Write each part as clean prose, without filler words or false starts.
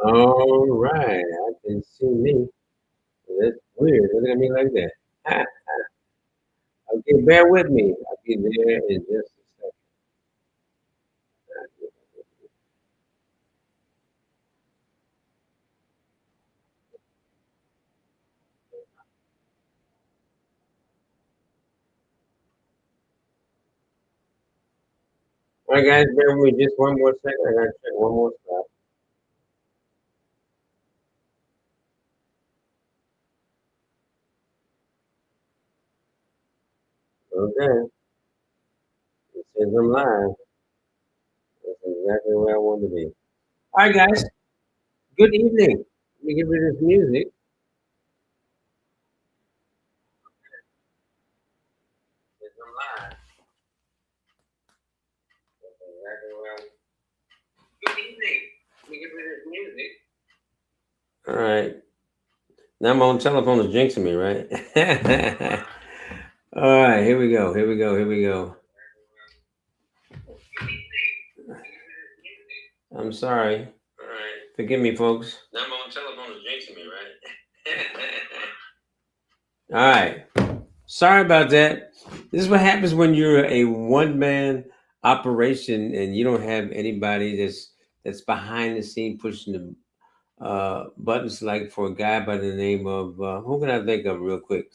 All right, I can see me. That's weird. Look at me like that. Okay, bear with me. I'll be there in just a second. All right, guys, bear with me just one more second. I gotta check one more spot. Okay, it says I'm live. That's exactly where I want to be. All right, guys. Good evening. Let me get rid of this music. It says I'm live. That's exactly where I. Good evening. Let me get rid of this music. All right. Now my own telephone is jinxing me, right? All right, here we go. Here we go. Here we go. I'm sorry. All right. Forgive me, folks. Now my own telephone is jinxing me, right? All right. Sorry about that. This is what happens when you're a one man operation and you don't have anybody that's behind the scene pushing the buttons, like for a guy by the name of who can I think of real quick?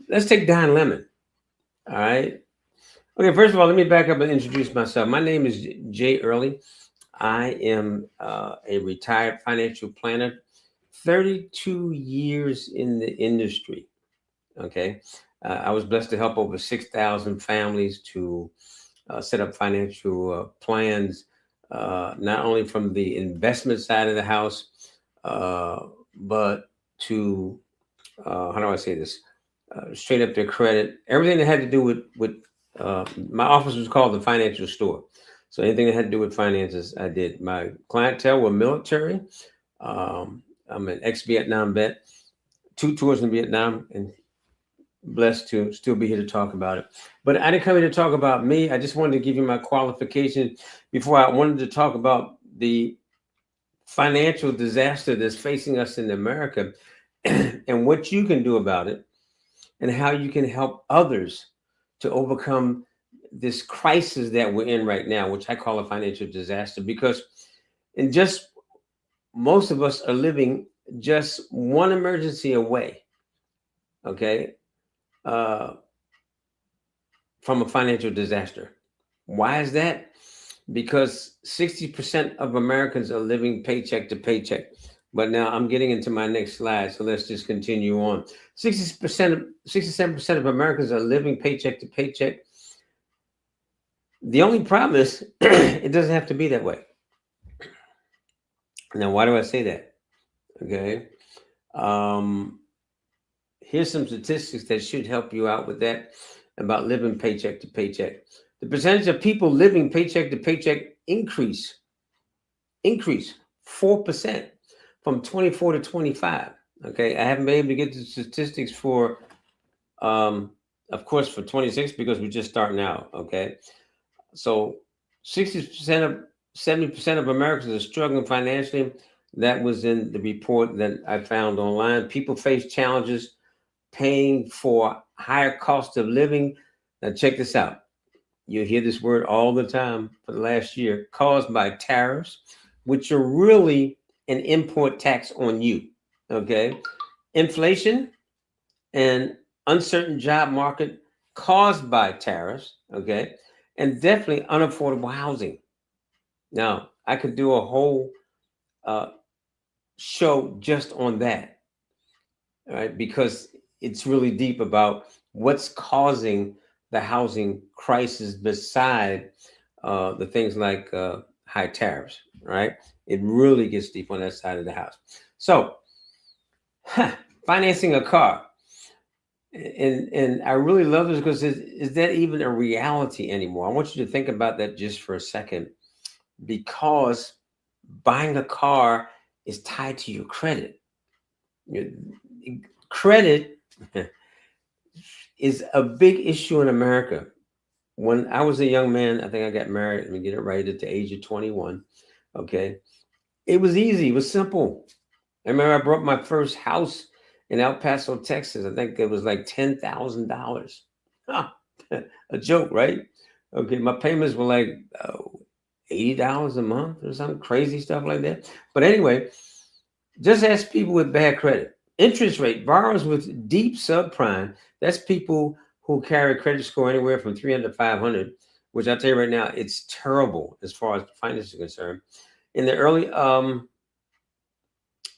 Let's take Don Lemon. All right. Okay, first of all, let me back up and introduce myself. My name is Jay Early. I am a retired financial planner, 32 years in the industry. Okay. I was blessed to help over 6,000 families to set up financial plans, not only from the investment side of the house, but to, how do I say this? Straight up their credit, everything that had to do with my office was called the financial store. So anything that had to do with finances, I did. My clientele were military. I'm an ex-Vietnam vet, two tours in Vietnam, and blessed to still be here to talk about it. But I didn't come here to talk about me. I just wanted to give you my qualification before I wanted to talk about the financial disaster that's facing us in America and what you can do about it and how you can help others to overcome this crisis that we're in right now, which I call a financial disaster, because in just most of us are living just one emergency away, okay, uh, from a financial disaster. Why is that? Because 60% of Americans are living paycheck to paycheck. But now I'm getting into my next slide, so let's just continue on. 67% of Americans are living paycheck to paycheck. The only problem is it doesn't have to be that way. Now, why do I say that? Okay. Um, Here's some statistics that should help you out with that about living paycheck to paycheck. The percentage of people living paycheck to paycheck increase 4% from 24 to 25. Okay, I haven't been able to get the statistics for, um, of course, for 26 because we're just starting out. Okay, so 60% of 70% of Americans are struggling financially. That was in the report that I found online. People face challenges paying for higher cost of living. Now, check this out. You hear this word all the time for the last year, caused by tariffs, which are really an import tax on you. Okay. Inflation and uncertain job market caused by tariffs. Okay. And definitely unaffordable housing. Now, I could do a whole uh, show just on that, all right, because it's really deep about what's causing the housing crisis beside the things like high tariffs, right? It really gets deep on that side of the house. So, financing a car, and I really love this because is that even a reality anymore? I want you to think about that just for a second, because buying a car is tied to your credit. Your credit is a big issue in America. When I was a young man, I think I got married, let me get it right, at the age of 21. Okay. It was easy. It was simple. I remember I bought my first house in El Paso, Texas. I think it was like $10,000. A joke, right? Okay, my payments were like $80 a month or some crazy stuff like that. But anyway, just ask people with bad credit. Interest rate, borrowers with deep subprime, that's people who carry a credit score anywhere from 300 to 500, which I'll tell you right now, it's terrible as far as finance is concerned. In the early,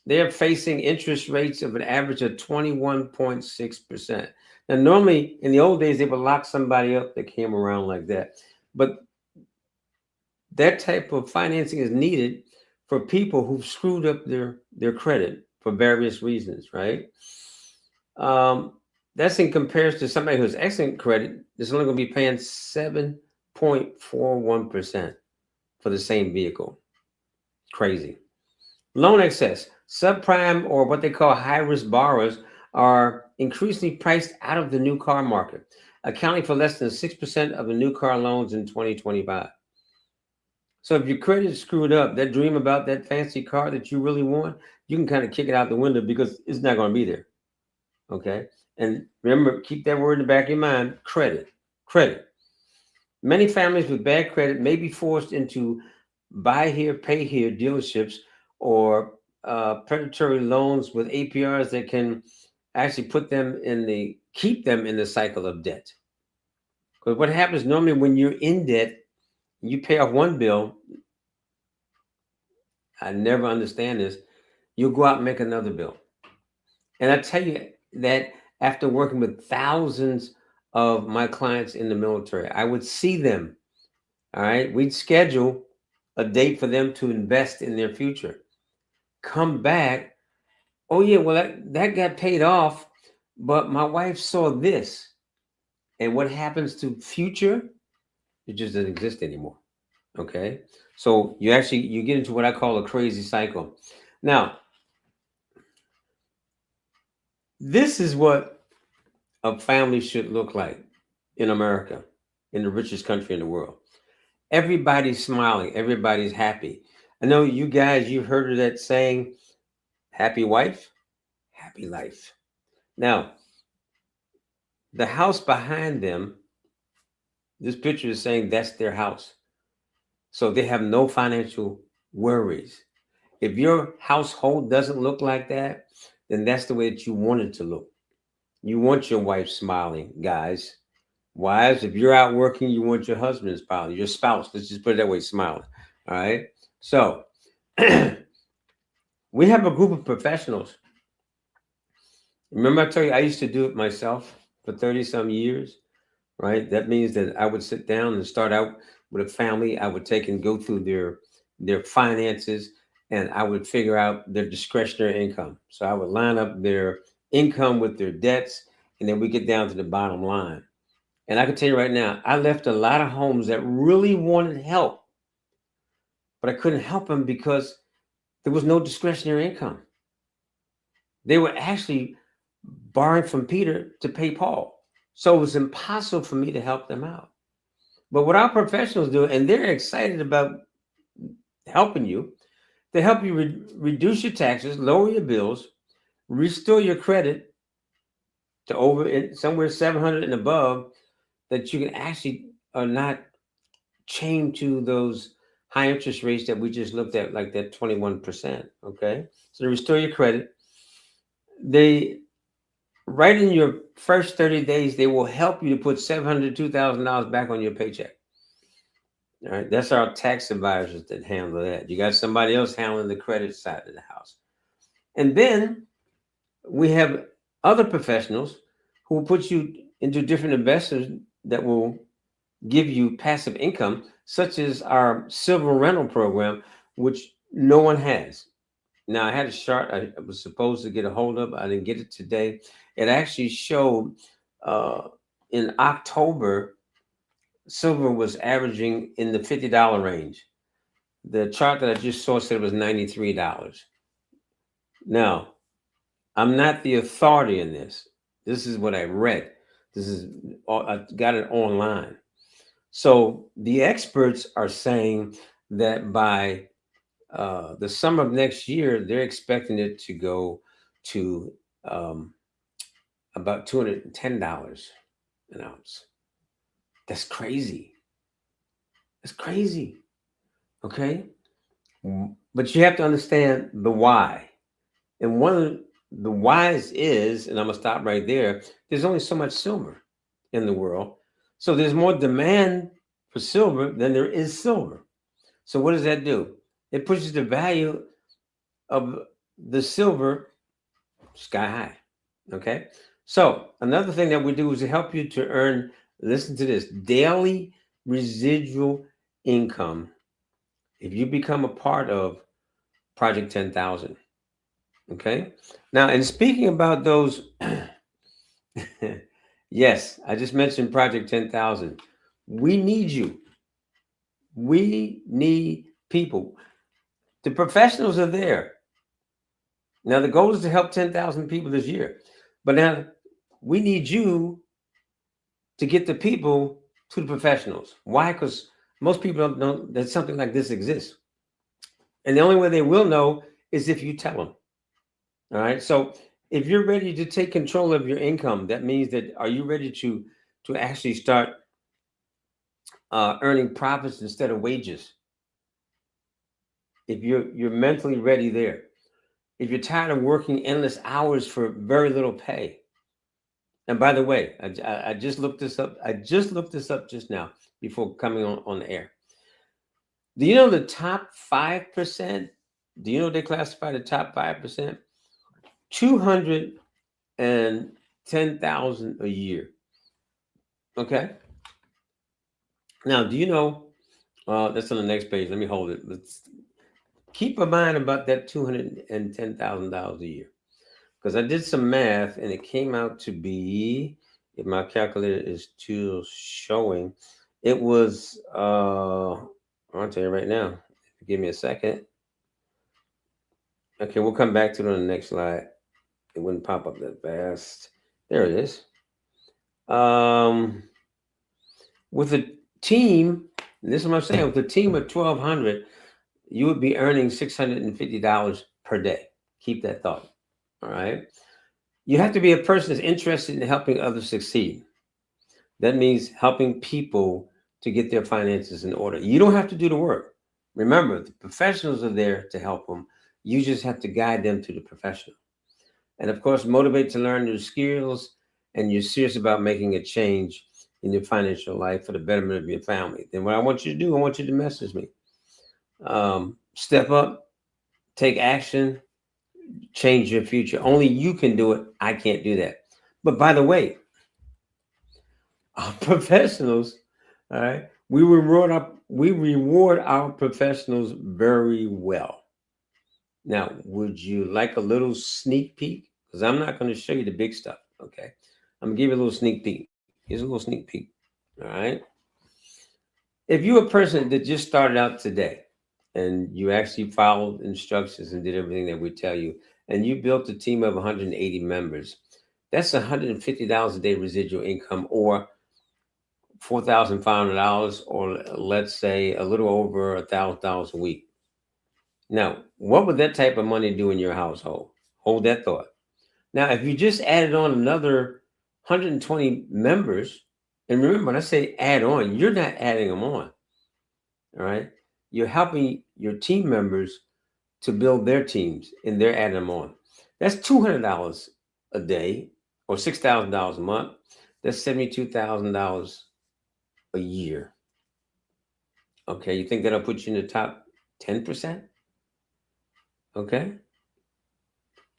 they're facing interest rates of an average of 21.6%. Now, normally in the old days, they would lock somebody up that came around like that. But that type of financing is needed for people who've screwed up their credit for various reasons, right? Um, that's in comparison to somebody who has excellent credit that's only going to be paying 7.41% for the same vehicle. Crazy. Loan excess, subprime, or what they call high risk borrowers are increasingly priced out of the new car market, accounting for less than 6% of the new car loans in 2025. So if your credit is screwed up, that dream about that fancy car that you really want, you can kind of kick it out the window because it's not going to be there. Okay. And remember, keep that word in the back of your mind, credit. Credit. Many families with bad credit may be forced into buy here, pay here dealerships or predatory loans with APRs that can actually keep them in the cycle of debt. Because what happens normally when you're in debt, you pay off one bill. I never understand this. You'll go out and make another bill. And I tell you that after working with thousands of my clients in the military, I would see them. All right. We'd schedule a date for them to invest in their future. Come back. Oh, yeah. Well, that got paid off. But my wife saw this. And what happens to future? It just doesn't exist anymore. Okay. So you get into what I call a crazy cycle. Now, this is what a family should look like in America, in the richest country in the world. Everybody's smiling, everybody's happy. I know you guys, you've heard of that saying, happy wife, happy life. Now, the house behind them, this picture is saying that's their house. So they have no financial worries. If your household doesn't look like that, then that's the way that you want it to look. You want your wife smiling, guys. Wives, if you're out working, you want your husband smiling, your spouse, let's just put it that way, smiling. All right. So we have a group of professionals. Remember, I told you I used to do it myself for 30 some years, right? That means that I would sit down and start out with a family. I would take and go through their finances and I would figure out their discretionary income. So I would line up their income with their debts, and then we get down to the bottom line. And I can tell you right now, I left a lot of homes that really wanted help, but I couldn't help them because there was no discretionary income. They were actually borrowing from Peter to pay Paul. So it was impossible for me to help them out. But what our professionals do, and they're excited about helping you, they help you reduce your taxes, lower your bills, restore your credit to over somewhere 700 and above, that you can actually are not chained to those high interest rates that we just looked at, like that 21%. Okay. So to restore your credit, they right in your first 30 days, they will help you to put $700 to $2,000 back on your paycheck. All right. That's our tax advisors that handle that. You got somebody else handling the credit side of the house. And then we have other professionals who will put you into different investors that will give you passive income, such as our silver rental program, which no one has. Now, I had a chart I was supposed to get a hold of. I didn't get it today. It actually showed in October, silver was averaging in the $50 range. The chart that I just saw said it was $93. Now, I'm not the authority in this. This is what I read. I got it online. So the experts are saying that by The summer of next year, they're expecting it to go to um, about $210 an ounce. That's crazy. That's crazy. Okay. But you have to understand the why. And one of the whys is, and I'm going to stop right there, there's only so much silver in the world. So there's more demand for silver than there is silver. So what does that do? It pushes the value of the silver sky high. Okay. So another thing that we do is to help you to earn, listen to this, daily residual income if you become a part of Project 10,000. Okay. Now, and speaking about those, yes, I just mentioned Project 10,000. We need you. We need people. The professionals are there. Now, the goal is to help 10,000 people this year. But now we need you to get the people to the professionals. Why? Because most people don't know that something like this exists. And the only way they will know is if you tell them. All right. So if you're ready to take control of your income, that means that are you ready to actually start earning profits instead of wages? If you're mentally ready there, if you're tired of working endless hours for very little pay. And by the way, I just looked this up. I just looked this up just now before coming on the air. Do you know the top 5%? Do you know they classify the top 5%? 210,000 a year. Okay. Now, do you know that's on the next page? Let me hold it. Let's keep in mind about that $210,000 a year. Because I did some math and it came out to be, if my calculator is still showing, it was I'll tell you right now. Give me a second. Okay, we'll come back to it on the next slide. It wouldn't pop up that fast. There it is. With a team, this is what I'm saying, with a team of 1,200, you would be earning $650 per day. Keep that thought. All right. You have to be a person that's interested in helping others succeed. That means helping people to get their finances in order. You don't have to do the work. Remember, the professionals are there to help them. You just have to guide them to the professional. And of course, motivate to learn new skills. And you're serious about making a change in your financial life for the betterment of your family. Then what I want you to do, I want you to message me. Step up, take action, change your future. Only you can do it. I can't do that. But by the way, our professionals, all right, we reward our professionals very well. Now, would you like a little sneak peek? Because I'm not going to show you the big stuff. Okay. I'm gonna give you a little sneak peek. Here's a little sneak peek. All right. If you're a person that just started out today and you actually followed instructions and did everything that we tell you, and you built a team of 180 members, that's $150 a day residual income, or $4,500, or let's say a little over $1,000 a week. Now, what would that type of money do in your household? Hold that thought. Now, if you just added on another 120 members, and remember, when I say add on, you're not adding them on. All right. You're helping your team members to build their teams and they're adding them on. That's $200 a day or $6,000 a month. That's $72,000 a year. Okay. You think that'll put you in the top 10%? Okay.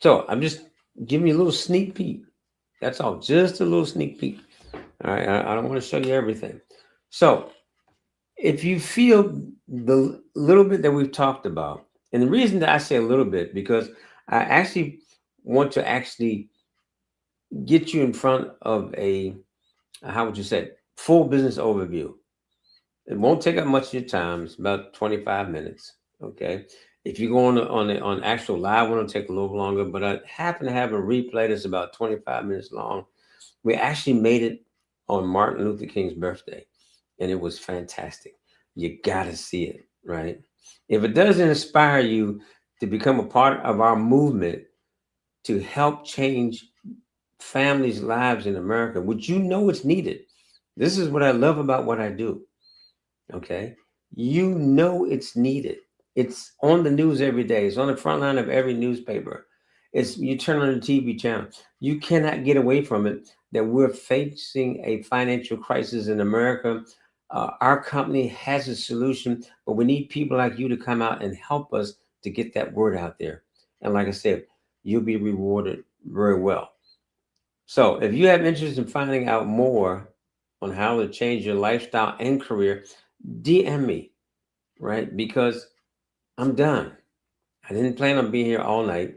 So I'm just giving you a little sneak peek. That's all. Just a little sneak peek. All right. I don't want to show you everything. So if you feel the little bit that we've talked about, and the reason that I say a little bit, because I actually want to actually get you in front of how would you say, full business overview. It won't take up much of your time. It's about 25 minutes. Okay. If you go on actual live one, it'll take a little longer, but I happen to have a replay that's about 25 minutes long. We actually made it on Martin Luther King's birthday, and it was fantastic. You got to see it. right? If it doesn't inspire you to become a part of our movement to help change families' lives in America, which you know it's needed. This is what I love about what I do. Okay. You know it's needed. It's on the news every day. It's on the front line of every newspaper. It's you turn on the TV channel. You cannot get away from it that we're facing a financial crisis in America. Our company has a solution, but we need people like you to come out and help us to get that word out there. And like I said, you'll be rewarded very well. So if you have interest in finding out more on how to change your lifestyle and career, DM me, right? Because I'm done. I didn't plan on being here all night,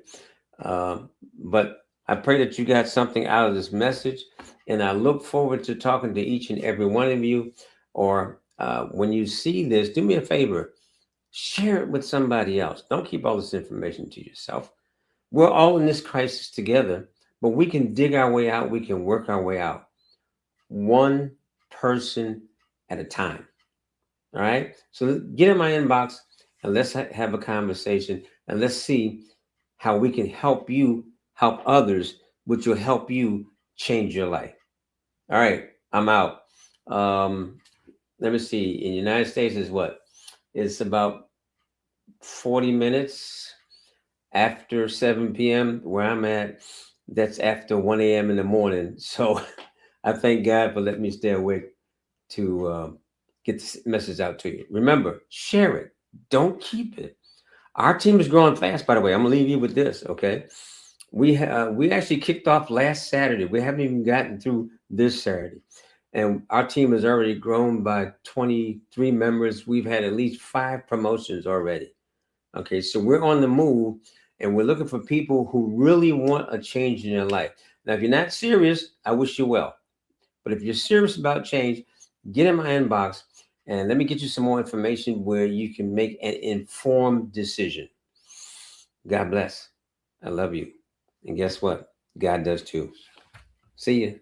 but I pray that you got something out of this message, and I look forward to talking to each and every one of you. Or when you see this, do me a favor, share it with somebody else. Don't keep all this information to yourself. We're all in this crisis together, but we can dig our way out. We can work our way out, one person at a time. All right. So get in my inbox and let's have a conversation and let's see how we can help you help others, which will help you change your life. All right. I'm out. Um, Let me see. In the United States is what? It's about 40 minutes after 7 p.m. where I'm at. That's after 1 a.m. in the morning. So I thank God for letting me stay awake to get this message out to you. Remember, share it. Don't keep it. Our team is growing fast, by the way. I'm gonna leave you with this, okay? We actually kicked off last Saturday. We haven't even gotten through this Saturday, and our team has already grown by 23 members. We've had at least 5 promotions already. Okay, so we're on the move, and we're looking for people who really want a change in their life. Now, if you're not serious, I wish you well. But if you're serious about change, get in my inbox and let me get you some more information where you can make an informed decision. God bless. I love you. And guess what? God does too. See you.